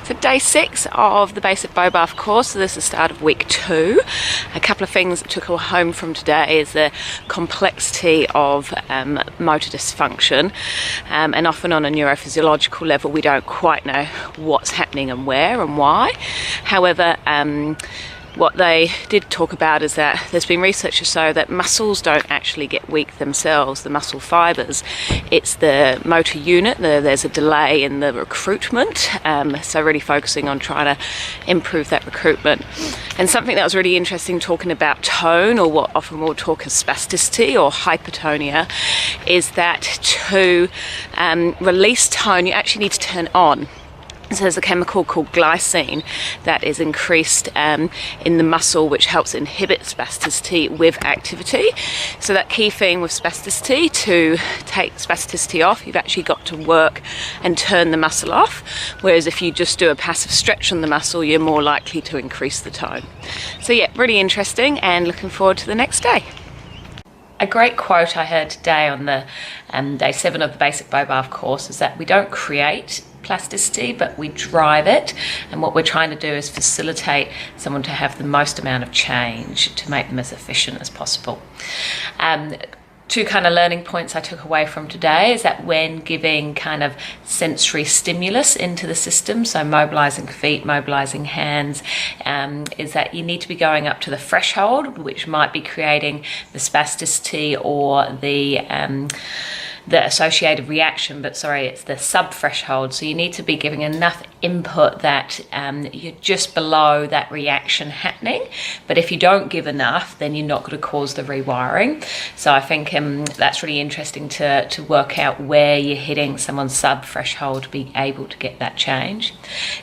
So day 6 of the Basic Bobath course, so this is the start of week 2. A couple of things that took home from today is the complexity of motor dysfunction, and often on a neurophysiological level we don't quite know what's happening and where and why. However, what they did talk about is that there's been research to show that muscles don't actually get weak themselves, the muscle fibres. It's the motor unit, there's a delay in the recruitment, so really focusing on trying to improve that recruitment. And something that was really interesting talking about tone, or what often we'll talk as spasticity or hypertonia, is that to release tone you actually need to turn on. So there's a chemical called glycine that is increased in the muscle, which helps inhibit spasticity with activity. So that key thing with spasticity, to take spasticity off, you've actually got to work and turn the muscle off, whereas if you just do a passive stretch on the muscle, you're more likely to increase the tone. So yeah, really interesting, and looking forward to the next day. A great quote I heard today on the day 7 of the Basic Bobath course is that we don't create plasticity, but we drive it, and what we're trying to do is facilitate someone to have the most amount of change to make them as efficient as possible. Two kind of learning points I took away from today is that when giving kind of sensory stimulus into the system, so mobilizing feet, mobilizing hands, is that you need to be going up to the threshold, which might be creating the spasticity or the associated reaction, but sorry, it's the sub-threshold. So you need to be giving enough input that you're just below that reaction happening. But if you don't give enough, then you're not going to cause the rewiring. So I think that's really interesting to work out where you're hitting someone's sub-threshold to be able to get that change.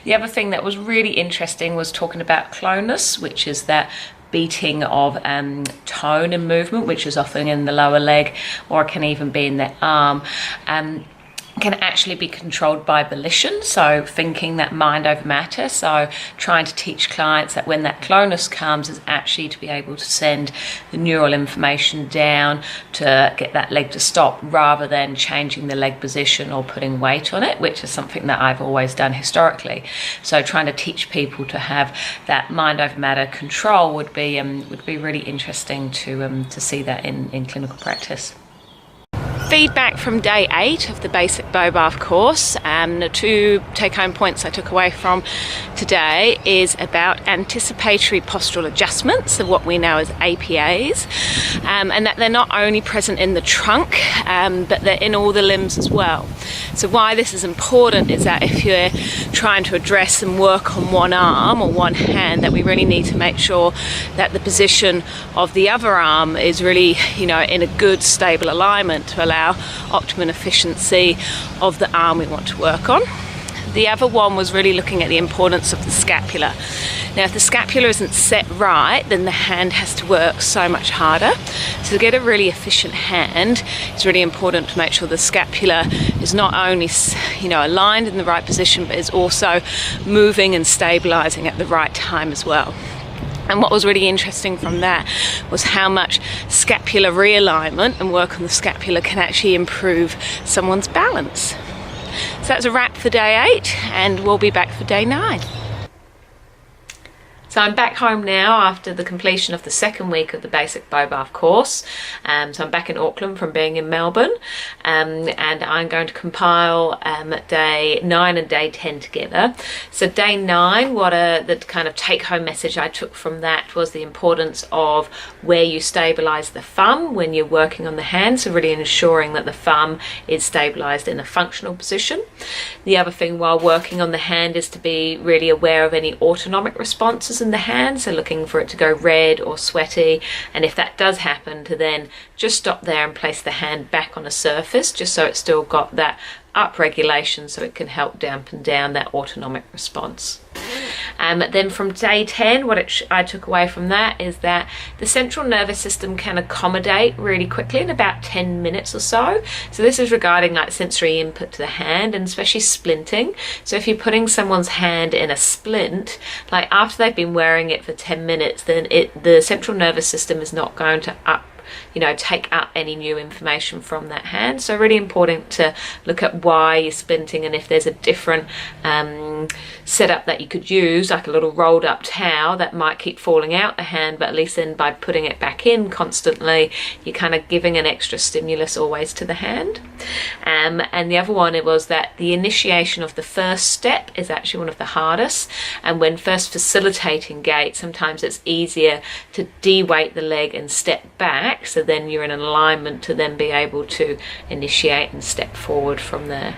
The other thing that was really interesting was talking about clonus, which is that beating of tone and movement, which is often in the lower leg, or it can even be in the arm, can actually be controlled by volition, so thinking that mind over matter. So trying to teach clients that when that clonus comes is actually to be able to send the neural information down to get that leg to stop, rather than changing the leg position or putting weight on it, which is something that I've always done historically. So trying to teach people to have that mind over matter control would be really interesting to see that in clinical practice. Feedback from day 8 of the Basic Bobath course, the 2 take-home points I took away from today is about anticipatory postural adjustments, of what we know as APAs, and that they're not only present in the trunk, but they're in all the limbs as well. So why this is important is that if you're trying to address and work on one arm or one hand, that we really need to make sure that the position of the other arm is really, in a good stable alignment to allow optimum efficiency of the arm we want to work on. The other one was really looking at the importance of the scapula. Now, if the scapula isn't set right, then the hand has to work so much harder. So to get a really efficient hand, it's really important to make sure the scapula is not only, aligned in the right position, but is also moving and stabilizing at the right time as well. And what was really interesting from that was how much scapular realignment and work on the scapula can actually improve someone's balance. So that's a wrap for day 8, and we'll be back for day 9. So I'm back home now after the completion of the 2nd week of the Basic Bobath course. So I'm back in Auckland from being in Melbourne, and I'm going to compile day 9 and day 10 together. So day 9, the kind of take-home message I took from that was the importance of where you stabilise the thumb when you're working on the hand, so really ensuring that the thumb is stabilised in a functional position. The other thing while working on the hand is to be really aware of any autonomic responses in the hand, so looking for it to go red or sweaty, and if that does happen, to then just stop there and place the hand back on a surface, just so it's still got that up regulation, so it can help dampen down that autonomic response. Then from day 10, I took away from that is that the central nervous system can accommodate really quickly in about 10 minutes or so. So this is regarding like sensory input to the hand, and especially splinting. So if you're putting someone's hand in a splint, like after they've been wearing it for 10 minutes, then the central nervous system is not going to take up any new information from that hand. So really important to look at why you're splinting, and if there's a different setup that you could use, like a little rolled up towel that might keep falling out the hand, but at least then by putting it back in constantly, you're kind of giving an extra stimulus always to the hand. And the other one, it was that the initiation of the first step is actually one of the hardest, and when first facilitating gait, sometimes it's easier to de-weight the leg and step back, so then you're in an alignment to then be able to initiate and step forward from there.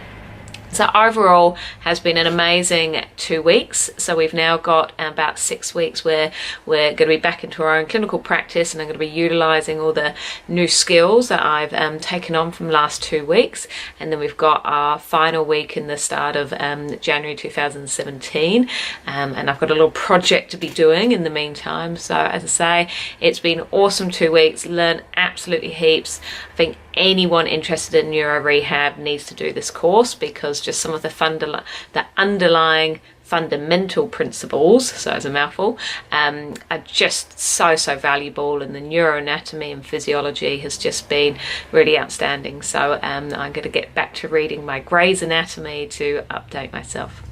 So overall has been an amazing 2 weeks. So we've now got about 6 weeks where we're going to be back into our own clinical practice, and I'm going to be utilising all the new skills that I've taken on from the last 2 weeks. And then we've got our final week in the start of January 2017. And I've got a little project to be doing in the meantime. So as I say, it's been awesome 2 weeks, learned absolutely heaps. I think anyone interested in neuro rehab needs to do this course, because just some of the underlying fundamental principles, so it's a mouthful, are just so valuable, and the neuroanatomy and physiology has just been really outstanding. So I'm going to get back to reading my Gray's Anatomy to update myself.